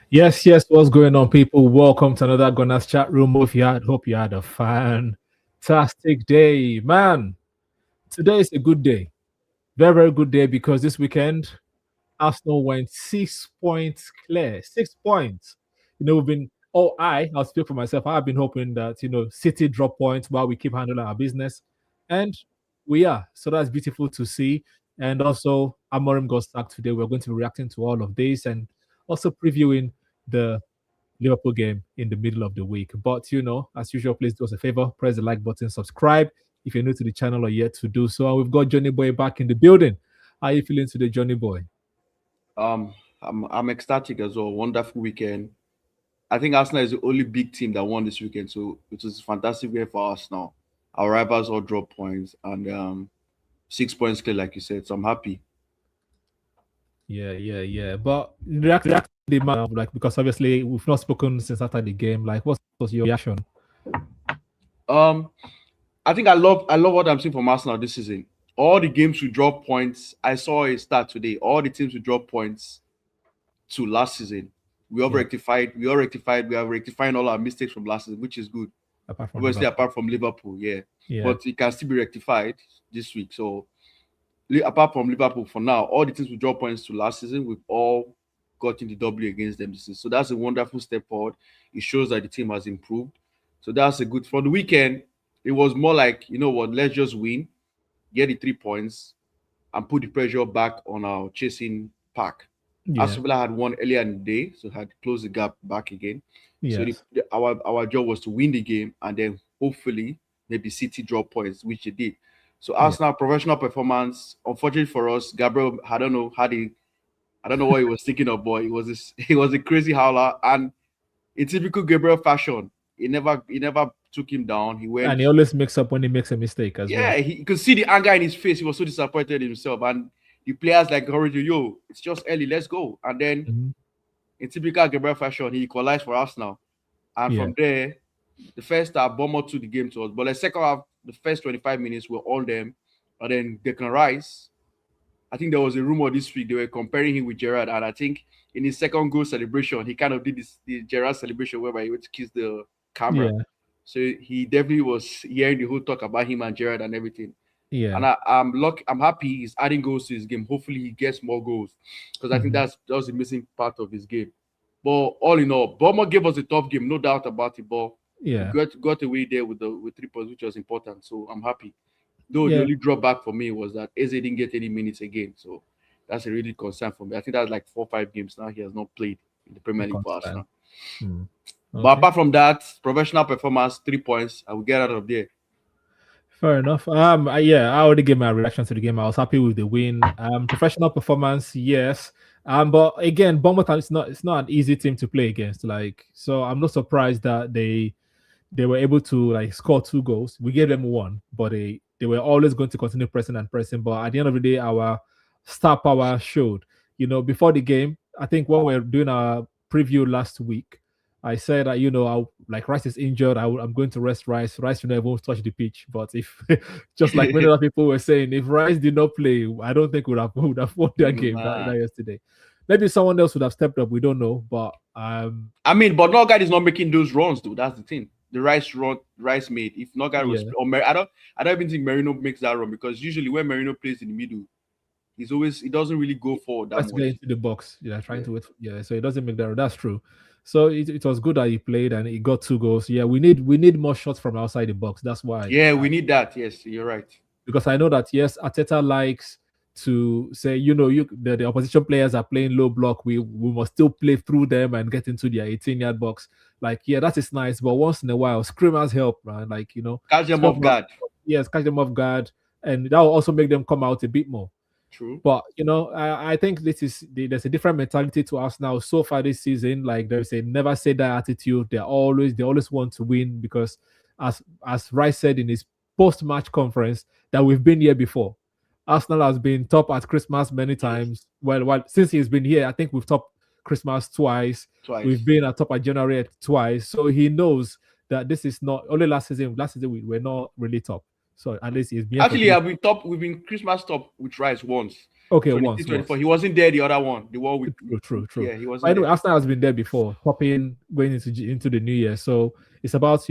Yes, yes. What's going on, people? Welcome to another Gunners Chatroom. Hope you had a fantastic day, man. Today is a good day, very very good day because this weekend Arsenal went 6 points clear. 6 points. We've been. Oh, I'll speak for myself. I've been hoping that City drop points while we keep handling our business, and we are. So that's beautiful to see. And also, Amorim got sacked today. We're going to be reacting to all of this and also previewing the Liverpool game in the middle of the week. But as usual, please do us a favor, press the like button, subscribe if you're new to the channel or yet to do so. And we've got Johnny Boy back in the building. How are you feeling today, Johnny Boy? Um, I'm ecstatic as well. Wonderful weekend. I think Arsenal is the only big team that won this weekend, so it was a fantastic way for Arsenal. Our rivals all dropped points, and 6 points clear, like you said. So I'm happy. Yeah. But react to the man, like because obviously we've not spoken since after the game. Like, what was your reaction? Um, I think I love what I'm seeing from Arsenal this season. All the games we drop points. I saw a start today. All the teams we drop points to last season. We all Yeah, rectified. We all rectified. We are rectifying all our mistakes from last season, which is good. apart from Obviously, Liverpool. apart from Liverpool, yeah, Yeah, but it can still be rectified this week. So apart from Liverpool, for now, all the teams we draw points to last season, we've all gotten the W against them this season. So that's a wonderful step forward. It shows that the team has improved. So that's a good for the weekend. It was more like, you know what, let's just win, get the 3 points, and put the pressure back on our chasing pack. yeah, Aston Villa had won earlier in the day, so had closed the gap back again. So yes, our job was to win the game and then hopefully maybe City draw points, which they did. So yeah. Arsenal professional performance. Unfortunately for us, Gabriel, I don't know what he was thinking of, boy. He was a crazy howler, and in typical Gabriel fashion, he never took him down. He And went, he always makes up when he makes a mistake as yeah, well. he you could see the anger in his face. He was so disappointed in himself, and the players like encouraged him, yo, it's just early, let's go. And then Mhm. in typical Gabriel fashion, he equalized for Arsenal. And Yeah, from there, the first half, Bournemouth took the game to us. But the second half, the first 25 minutes were all them. And then Declan Rice, I think there was a rumor this week they were comparing him with Gerrard. And I think in his second goal celebration, he kind of did the Gerrard celebration whereby he went to kiss the camera. yeah, So he definitely was hearing the whole talk about him and Gerrard and everything. yeah. And I'm happy he's adding goals to his game. Hopefully he gets more goals because I think Mhm. that was the missing part of his game. But all in all, Bournemouth gave us a tough game, no doubt about it. But we Yeah, got away there with 3 points, which was important. So I'm happy. Though the yeah. only drawback for me was that Eze didn't get any minutes again. So that's a really concern for me. I think that's like 4 or 5 games now he has not played in the A Premier League for concern. Arsenal. Hmm. But Okay. apart from that, professional performance, 3 points, I will get out of there. Fair enough. Yeah, I already gave my reaction to the game. I was happy with the win. Professional performance, yes. But again, Bournemouth it's not an easy team to play against. Like, so I'm not surprised that they were able to like score 2 goals. We gave them one, but they were always going to continue pressing and pressing. But at the end of the day, our star power showed. Before the game, I think when we were doing our preview last week, I said that like Rice is injured. I'm going to rest Rice. Rice will never touch the pitch. But if just like many other people were saying, if Rice did not play, I don't think we would have won that game that Nah. yesterday. Maybe someone else would have stepped up. We don't know, but I mean, but Norgard is not making those runs, though. That's the thing. The Rice made. If Norgard was, yeah, I don't even think Merino makes that run because usually when Merino plays in the middle, he doesn't really go forward that tries to get much. into the box. Trying Yeah, to wait. Yeah, so it doesn't make that. That's true. So it was good that he played and he got 2 goals. Yeah, we need more shots from outside the box. That's why. yeah, we need that. Yes, you're right. Because I know that yes, Ateta likes to say, the opposition players are playing low block. We must still play through them and get into their 18-yard box. Like, yeah, that is nice. But once in a while, screamers help, man. Like, Catch them off screamers, guard. yes, catch them off guard. And that will also make them come out a bit more. True. But I think there's a different mentality to us now so far this season. Like there's a never say that attitude. They always want to win because as Rice said in his post match conference that we've been here before. Arsenal has been top at Christmas many times. Well, since he's been here, I think we've topped Christmas twice. We've Twice. been at top at January twice. So he knows that this is not only last season. Last season we were not really top. So at least he's been here for Actually, three. yeah, we top. We've been Christmas top with Rice once. Okay, once, 23-24. once. He wasn't there the other one. The one True, true, true. yeah, he But wasn't anyway, there. Arsenal has been there before, hopping going into the new year. So it's about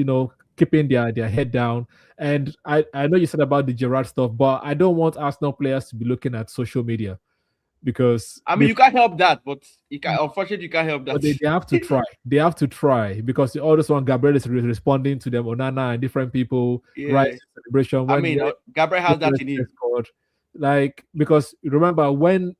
keeping their head down. And I know you said about the Gerrard stuff, but I don't want Arsenal players to be looking at social media because I mean, you can't help that, but you can. Unfortunately, you can't help but that. they have to try. They have to try because all this one Gabriel is responding to them, Onana and different people, right? Yeah, Celebration I when mean, Gabriel has that in him. scored. Like because remember when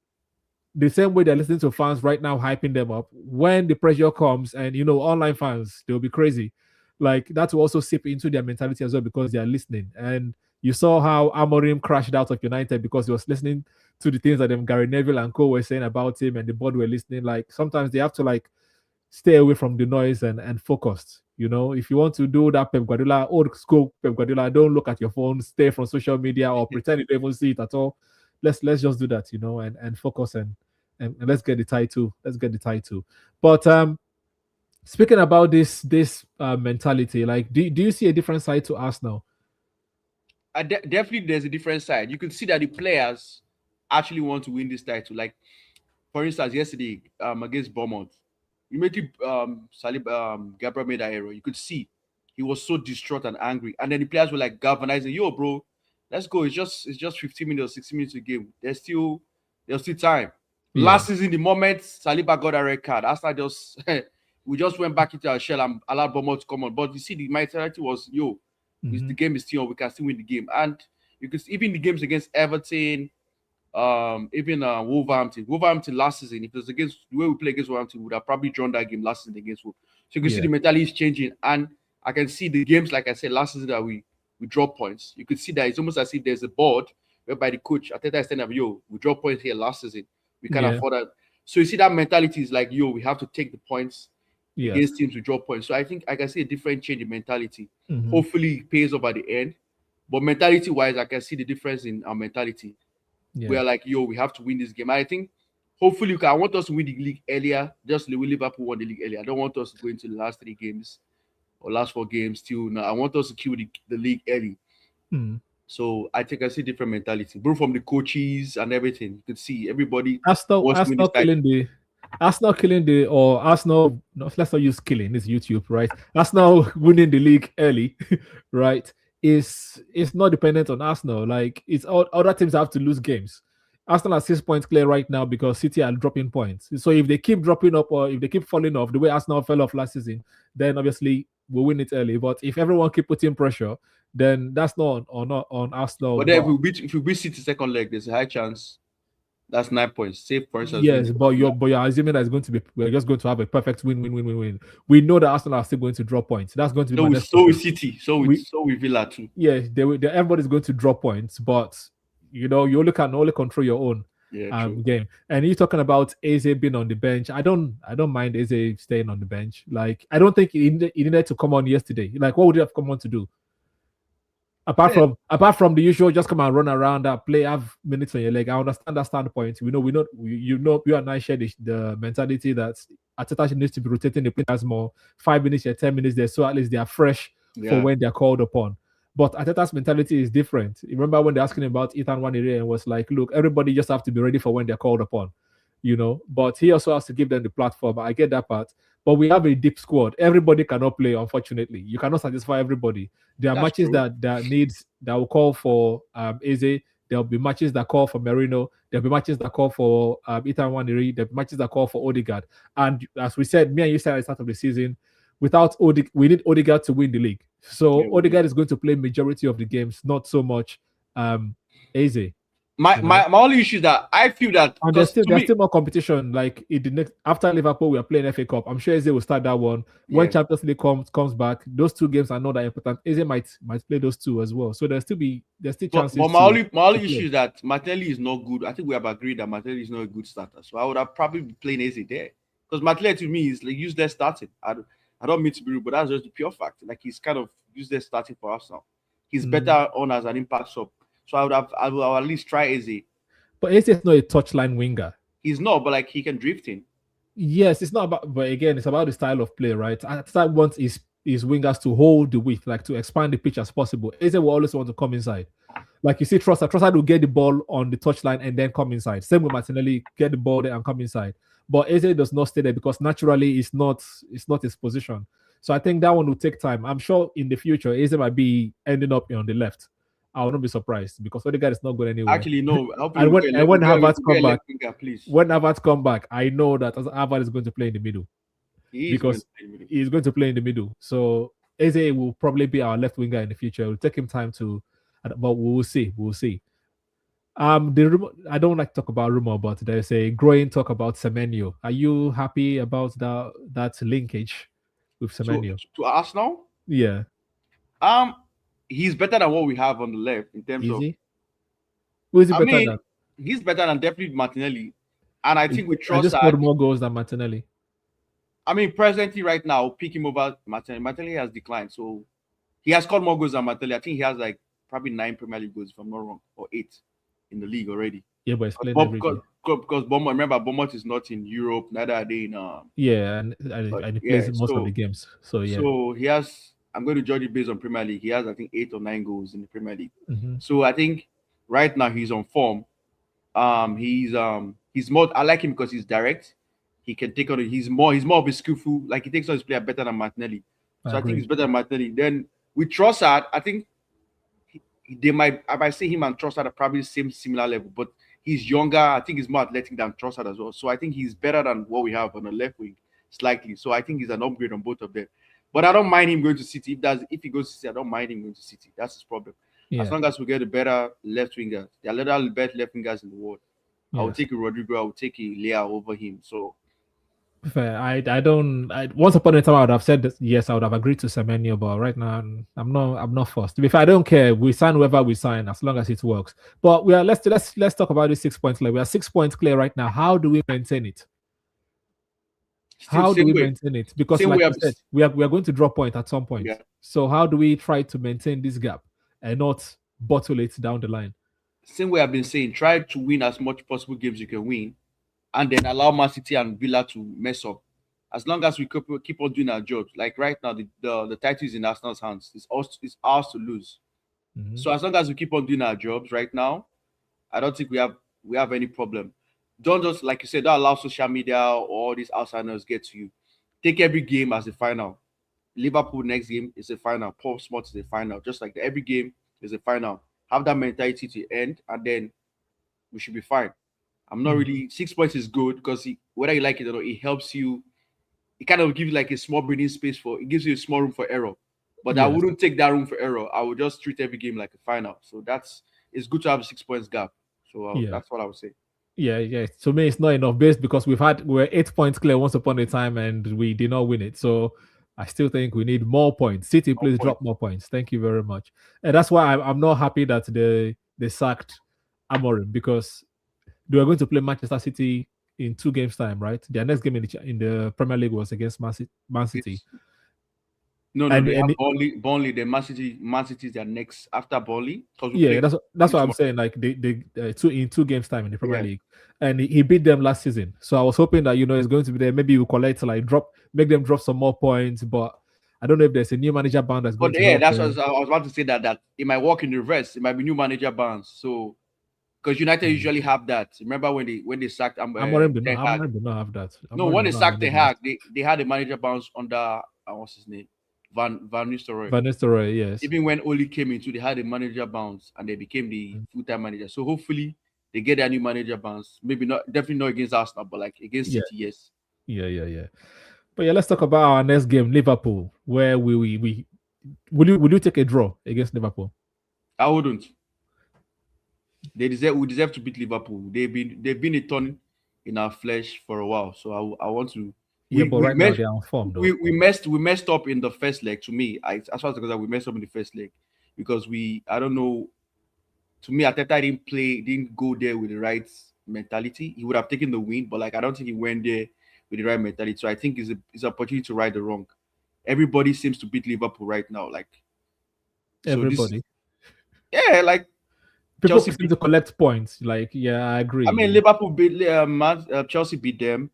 the same way they're listening to fans right now, hyping them up. When the pressure comes, and online fans, they'll be crazy. Like that will also seep into their mentality as well because they are listening. And you saw how Amorim crashed out of United because he was listening to the things that Gary Neville and Co were saying about him, and the board were listening. Like sometimes they have to like stay away from the noise and focus. If you want to do that Pep Guardiola, old school Pep Guardiola, don't look at your phone, stay from social media or pretend you don't even see it at all. Let's just do that, and focus and let's get the title. Let's get the title. But speaking about this mentality, like do you see a different side to Arsenal? Definitely, there's a different side. You can see that the players actually want to win this title. Like, for instance, yesterday against Bournemouth, immediately Gabriel made that error. You could see he was so distraught and angry, and then the players were like galvanizing. Yo, bro, let's go. It's just 15 minutes, 60 minutes a game. There's still time. Yeah. Last season, the moment Saliba got a red card, after just we just went back into our shell and allowed Bournemouth to come on. But you see, the mentality was, yo, the game is still on. We can still win the game. And you could even the games against Everton, even Wolverhampton. Wolverhampton last season, if it was against the way we play against Wolverhampton, we would have probably drawn that game last season against Wolves. So you can see the mentality is changing. And I can see the games, like I said, last season that we drop points. You could see that it's almost as if there's a board whereby the coach at that time, yo, we drop points here last season. We can't afford that. So you see that mentality is like, yo, we have to take the points against teams with drop points. So I think I can see a different change in mentality. Hopefully it pays off at the end. But mentality wise, I can see the difference in our mentality. We're like, yo, we have to win this game. I think hopefully I want us to win the league earlier. Just the way Liverpool won the league earlier. I don't want us to go into the last 3 games or last 4 games till now. I want us to kill the league early. So I think I see different mentality, both from the coaches and everything. You could see everybody Arsenal killing the or Arsenal. No, let's not use killing. It's YouTube, right? Arsenal winning the league early, right? Is not dependent on Arsenal. Like it's all other teams have to lose games. Arsenal are 6 points clear right now because City are dropping points. So if they keep dropping up or if they keep falling off the way Arsenal fell off last season, then obviously we'll win it early. But if everyone keep putting pressure, then that's not on Arsenal. But then if we beat City second leg, there's a high chance that's 9 points. Say for instance, yes, but you're assuming that it's going to be we're just going to have a perfect win. We know that Arsenal are still going to drop points. That's going to be so with City, so with Villa too. Yeah, everybody's going to drop points, but you only can control your own game. And you're talking about Eze being on the bench. I don't mind Eze staying on the bench. Like I don't think he needed to come on yesterday. Like what would he have come on to do? Apart from the usual, just come and run around, play, have minutes on your leg. I understand that standpoint. We know, you and I share the mentality that Arteta needs to be rotating the players more. 5 minutes here, 10 minutes there, so at least they are fresh for when they're called upon. But Arteta's mentality is different. Remember when they're asking about Ethan Nwaneri and was like, look, everybody just have to be ready for when they're called upon. But he also has to give them the platform. I get that part. But we have a deep squad. Everybody cannot play, unfortunately. You cannot satisfy everybody. There are matches that will call for Eze. There'll be matches that call for Merino. There'll be matches that call for Ethan Nwaneri. There'll be matches that call for Odegaard. And as we said, me and you said at the start of the season, without Odegaard, we need Odegaard to win the league. So Odegaard is going to play majority of the games, not so much Eze. My only issue is that I feel that and there's still more competition. Like after Liverpool, we are playing FA Cup. I'm sure Eze will start that one. When Champions League comes back, those 2 games are not that important. Eze might play those 2 as well. So there's still chances. But my only issue is that Martinelli is not good. I think we have agreed that Martinelli is not a good starter. So I would have probably been playing Eze there because Martinelli to me is like useless starting. I don't mean to be rude, but that's just the pure fact. Like he's kind of useless starting for us now. He's better on as an impact sub. So I will at least try Eze. But Eze is not a touchline winger. He's not, but like he can drift in. Yes, it's not about. But again, it's about the style of play, right? That wants his his wingers to hold the width, like to expand the pitch as possible. Eze will always want to come inside. Like you see, Trossard will get the ball on the touchline and then come inside. Same with Martinelli, get the ball there and come inside. But Eze does not stay there because naturally it's not his position. So I think that one will take time. I'm sure in the future Eze might be ending up on the left. I will not be surprised because Odegaard is not going anywhere. Actually, no. Hopefully, And we when get and when Havertz we come get back, left winger, please. when Havertz come back, I know that Havertz is going to play in the middle He is going because to play in the middle. he's going to play in the middle. So Eze will probably be our left winger in the future. It will take him time to, but we will see. We will see. I don't like to talk about rumor, but there's a growing talk about Semenyo. Are you happy about that linkage with So Semenyo? to Arsenal, Yeah, um, he's better than what we have on the left in terms of. easy. Who is it I better mean, than? he's better than definitely Martinelli, and I think we I trust just that. scored more goals than Martinelli. I mean, presently right now, pick him over Martinelli. Martinelli has declined, so he has scored more goals than Martinelli. I think he has like probably 9 Premier League goals, if I'm not wrong, or 8 in the league already. Yeah, but he's playing But every day. because Bournemouth, remember Bournemouth is not in Europe, neither are they in. Yeah, But and he yeah, plays most of the games. So yeah. so he has. I'm going to judge it based on Premier League. He has, I think, 8 or 9 goals in the Premier League. Mm-hmm. So I think right now he's on form. He's more. I like him because he's direct. He can take on it. He's more of a skillful. Like he takes on his player better than Martinelli. So I think he's better than Martinelli. Then with Trossard, I think I might say him and Trossard are probably the same similar level, but he's younger. I think he's more athletic than Trossard as well. So I think he's better than what we have on the left wing, slightly. So I think he's an upgrade on both of them. But I don't mind him going to City. If he goes to City, I don't mind him going to City. That's his problem. As long as we get a better left winger, there are little better left wingers in the world. I will take a Rodrigo. I will take a Leao over him. So fair. I don't. Once upon a time, I would have said that, yes, I would have agreed to Semenyo, but right now, I'm not forced. If I don't care, we sign whoever we sign as long as it works. But we are let's talk about this 6 points clear. We are 6 points clear right now. How do we maintain it? How do we maintain it? Because like you said, we are going to drop point at some point. Yeah. So how do we try to maintain this gap and not bottle it down the line? Same way I've been saying, try to win as much possible games you can win, and then allow Man City and Villa to mess up. As long as we keep on doing our jobs, like right now, the title is in Arsenal's hands. It's ours to lose. Mm-hmm. So as long as we keep on doing our jobs right now, I don't think we have any problem. Don't just, like you said, don't allow social media or all these outsiders get to you. Take every game as a final. Liverpool next game is a final. Portsmouth is a final. Just like every game is a final. Have that mentality to end, and then we should be fine. I'm not really 6 points is good because whether you like it or not, it helps you. It kind of gives you like a small breathing space it gives you a small room for error. But I wouldn't take that room for error. I would just treat every game like a final. So it's good to have a 6 points gap. So that's what I would say. Yeah. To me, it's not enough based because we're 8 points clear once upon a time and we did not win it. So I still think we need more points. City, please drop more points. Thank you very much. And that's why I'm not happy that they sacked Amorim, because they were going to play Manchester City in 2 games time, right? Their next game in the Premier League was against Man City. No, they have Burnley. Then Man City is their next after Burnley. Yeah, that's what I'm saying. Like they in 2 games time in the Premier League, and he beat them last season. So I was hoping that it's going to be there. Maybe we collect make them drop some more points. But I don't know if there's a new manager bound that's going to. Yeah, that's what I was about to say. That it might work in reverse. It might be new manager bounds. So because United usually have that. Remember when they sacked Amorim did not have that. No, when they sacked Ten Hag, they had a manager bounce under what's his name. Van Nistelrooy. Van Nistelrooy, yes. Even when Oli came into, they had a manager bounce and they became the full-time manager. So hopefully they get their new manager bounce. Maybe definitely not against Arsenal, but like against City, yes. Yeah. But let's talk about our next game, Liverpool. Where will you take a draw against Liverpool? I wouldn't. We deserve to beat Liverpool. They've been a thorn in our flesh for a while. So I want to. But right now they're on form, though. We messed up in the first leg. To me, as far as we messed up in the first leg because I don't know. To me, Arteta didn't go there with the right mentality. He would have taken the win, but I don't think he went there with the right mentality. So I think it's an opportunity to right the wrong. Everybody seems to beat Liverpool right now. Everybody. People seem to collect points. I agree. I mean, Liverpool beat Chelsea beat them.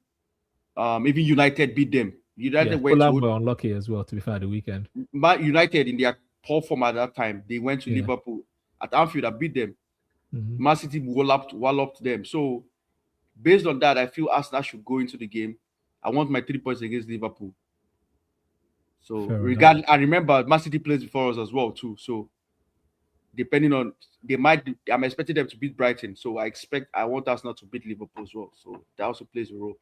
Even United beat them. United Yeah, went Fulham to were unlucky as well, to be fair, the weekend. United in their poor form at that time. They went to Yeah. Liverpool at Anfield and beat them. Hmm. Man City walloped them. So based on that, I feel Arsenal should go into the game. I want my 3 points against Liverpool. So Fair enough. regard, I remember Man City plays before us as well too. So depending on I'm expecting them to beat Brighton. So I want Arsenal to beat Liverpool as well. So that also plays a role.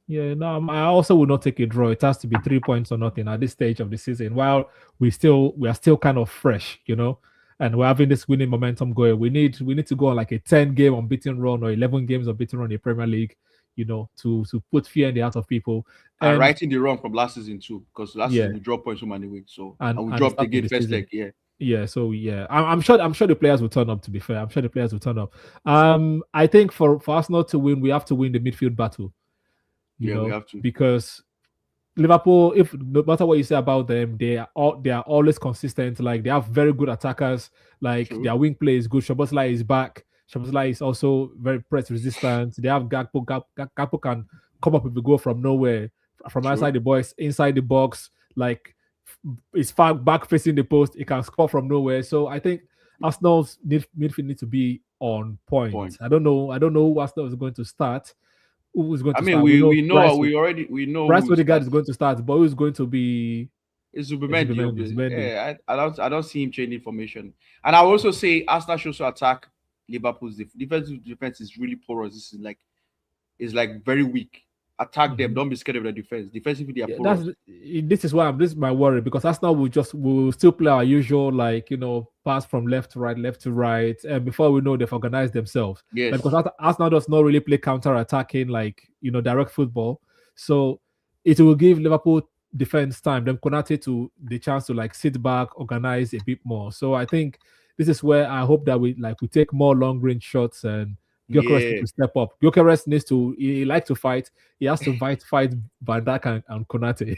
Yeah, no, I also would not take a draw. It has to be 3 points or nothing at this stage of the season. While we are still kind of fresh, and we're having this winning momentum going. We need to go on like a 10 game unbeaten run or 11 games unbeaten run in the Premier League, to put fear in the hearts of people. And And righting the wrong from last season too, because last yeah, season we dropped points from anyway. So and we and the dropped start of again the first season. leg. Yeah, Yeah, so yeah, I'm sure the players will turn up. To be fair, I'm sure the players will turn up. I think for Arsenal to win, we have to win the midfield battle. yeah, we have to. Because Liverpool, if no matter what you say about them, they are always consistent. Like they have very good attackers. Like True, their wing play is good. Shabazla is back. Shabazla is also very press resistant. They have Gakpo. Gakpo can come up with a goal from nowhere, from true. outside the box, inside the box. Like it's far back facing the post. It can score from nowhere. So I think Arsenal's midfield need to be on point. Point. I don't know who Arsenal is going to start. Who is going I to mean, start? We know we know Bryce who is Odegaard that. is going to start, but who's going to be It's Zubimendi, Zubimendi? obviously. Zubimendi. Yeah, I don't see him changing formation. And I also say Arsenal should also attack Liverpool's defense is really porous. This is like very weak. Attack them. Mhm. Don't be scared of the defense. Defensively, they are Yeah, porous. this is my worry because Arsenal will still play our usual pass from left to right, and before we know they've organized themselves. Like because Yes. Arsenal does not really play counter attacking direct football, so it will give Liverpool defense time, them Konate to the chance to sit back, organize a bit more. So I think this is where I hope that we take more long range shots and Gyökeres needs Yeah. to step up. Gyökeres needs to he likes to fight. He has to fight Van Dijk and Konate.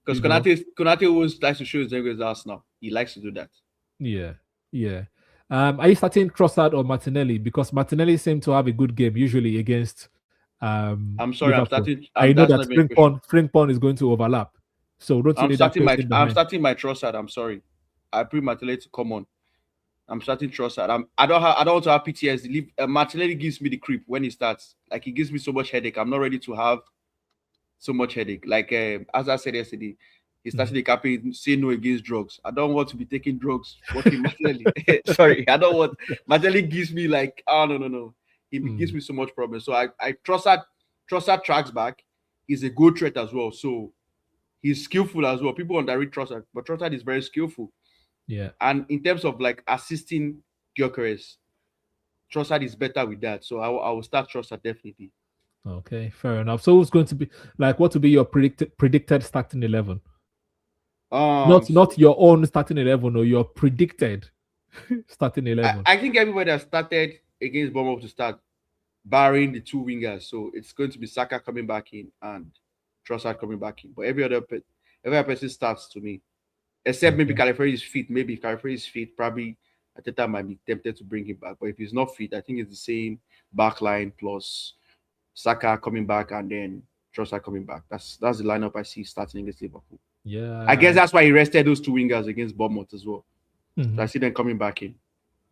Because you know, Konate always likes to show his against Arsenal. He likes to do that. yeah, yeah. Are you starting Trossard or Martinelli? Because Martinelli seemed to have a good game usually against I'm sorry, I'm Liverpool. starting. I know That's that not even a question. Frimpong is going to overlap, so don't you need that person I'm behind? starting my Trossard. I'm sorry. I pre Martinelli to come on. I'm starting Trossard. I don't want to have PTSD. Martinelli gives me the creep when he starts. Like he gives me so much headache. I'm not ready to have so much headache. Like as I said yesterday, he started the campaign saying no against drugs. I don't want to be taking drugs. Working Martinelli. Sorry, I don't want. Martinelli gives me like no. He gives Mm, me so much problem. So I Trossard tracks back. He's a good threat as well. So he's skillful as well. People underrate Trossard, but Trossard is very skillful. yeah. And in terms of like assisting Gyökeres, Trossard is better with that. So I will start Trossard definitely. Okay, fair enough. So who's going to be what to be your predicted starting 11? Not your own starting 11 or your predicted starting I, 11. I think everybody has started against Bournemouth to start, barring the two wingers. So it's going to be Saka coming back in and Trossard coming back in. But every other person starts to me, except maybe Okay. Califari is fit. Maybe if Califari is fit, probably at the time might be tempted to bring him back. But if he's not fit, I think it's the same back line plus Saka coming back and then Trossard coming back. That's the lineup I see starting against Liverpool. I Yeah. guess that's why he rested those two wingers against Bournemouth as well. So I Mhm. see them coming back in.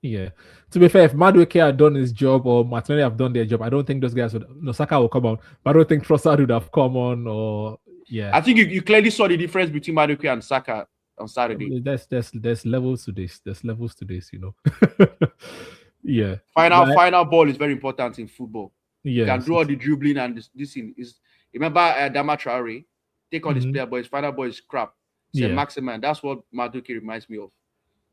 Yeah. To be fair, if Madueke had done his job or Martinelli have done their job, I don't think those guys would. No, Saka will come on, but I don't think Trossard would have come on. Or yeah, I think you clearly saw the difference between Madueke and Saka on Saturday. there's levels to this. There's levels to this. Yeah. But Final ball is very important in football. You can yes. do all the dribbling and this thing is. Remember Dama Traore, take all his Mhm. player, but his final ball is crap. Say Yeah. Maximan. That's what Madueke reminds me of.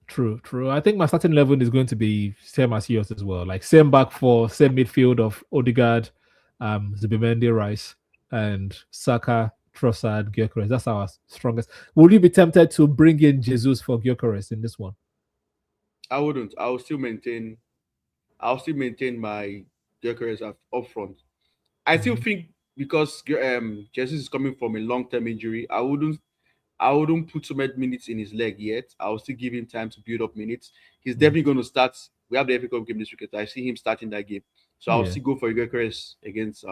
True. I think my starting 11 is going to be same as yours as well. Like same back four, same midfield of Odegaard, Zubimendi, Rice, and Saka, Trossard, Gyökeres. That's our strongest. Would you be tempted to bring in Jesus for Gyökeres in this one? I wouldn't. I will still maintain. I'll still maintain my Gyökeres up front. I still Mhm. think because Jesus is coming from a long-term injury, I wouldn't put so many minutes in his leg yet. I'll still give him time to build up minutes. He's Mhm. definitely going to start. We have the FA Cup game this weekend. So I see him starting that game. So I'll Yeah. still go for Gyökeres against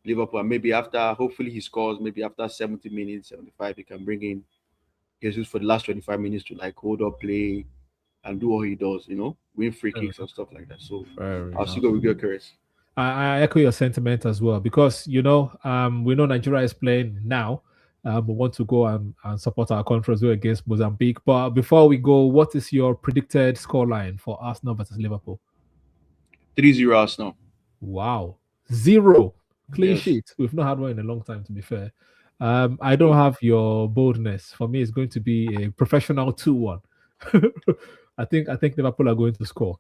Liverpool. And maybe after, hopefully, he scores. Maybe after 70 minutes, 75, he can bring in Jesus for the last 25 minutes to like hold up play and do what he does. Win free Fair kicks enough. and stuff like that. So Fair I'll still enough. go with Gyökeres. I echo your sentiment as well because we know Nigeria is playing now. We want to go and support our country as well against Mozambique. But before we go, what is your predicted scoreline for Arsenal versus Liverpool? 3-0 Arsenal. Wow, zero clean Yes. sheet. We've not had one in a long time, to be fair. I don't True. have your boldness. For me, it's going to be a professional 2-1. I think Liverpool are going to score.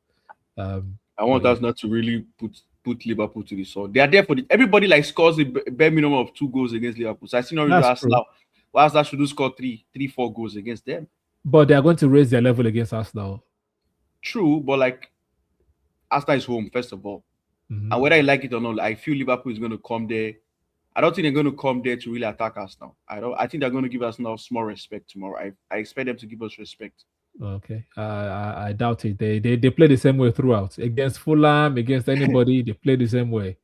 I But want yeah, us not to really put Liverpool to the sword. They are there for everybody like scores a bare minimum of 2 goals against Liverpool. So I see no reason that's true. Arsenal. Why Arsenal should do score 4 goals against them? But they are going to raise their level against Arsenal. True, but like Arsenal is home first of all, Mhm. and whether you like it or not, I feel Liverpool is going to come there. I don't think they're going to come there to really attack us now. I don't. I think they're going to give us now small respect tomorrow. I expect them to give us respect. Okay, I doubt it. They play the same way throughout against Fulham, against anybody. They play the same way.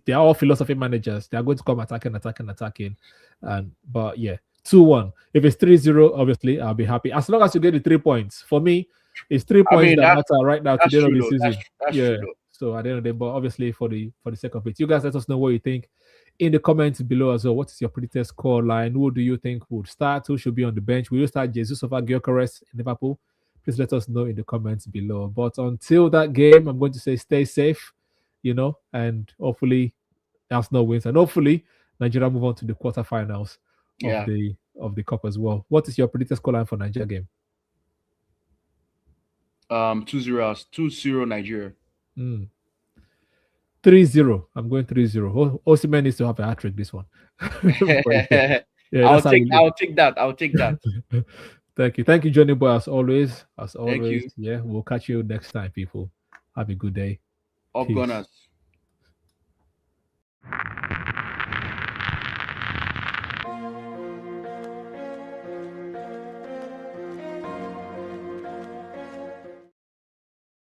They're all philosophy managers. They are going to come attacking, attacking, attacking. And but yeah, 2-1. If it's 3-0, obviously I'll be happy as long as you get the 3 points. For me, it's three I points mean that matter right now to that's the end of true the though. That's season. that's true Yeah. though. So at the end of the day, but obviously for the sake of it, you guys let us know what you think in the comments below as well. What is your predicted score line? Who do you think would start? Who should be on the bench? Will you start Jesus over Gyökeres in Liverpool? Please let us know in the comments below. But until that game, I'm going to say stay safe, and hopefully Arsenal wins, and hopefully Nigeria move on to the quarterfinals of Yeah. the cup as well. What is your predicted scoreline for Nigeria game? 2-0 Nigeria. Mm. 3-0. I'm going 3-0. Osimhen needs to have a hat trick this one. But yeah, yeah, I'll that's how take we live. I'll take that. I'll take that. Thank you, Johnny Boy. As always, as Thank always. you. Yeah, we'll catch you next time, people. Have a good day. Up Peace. Gunners.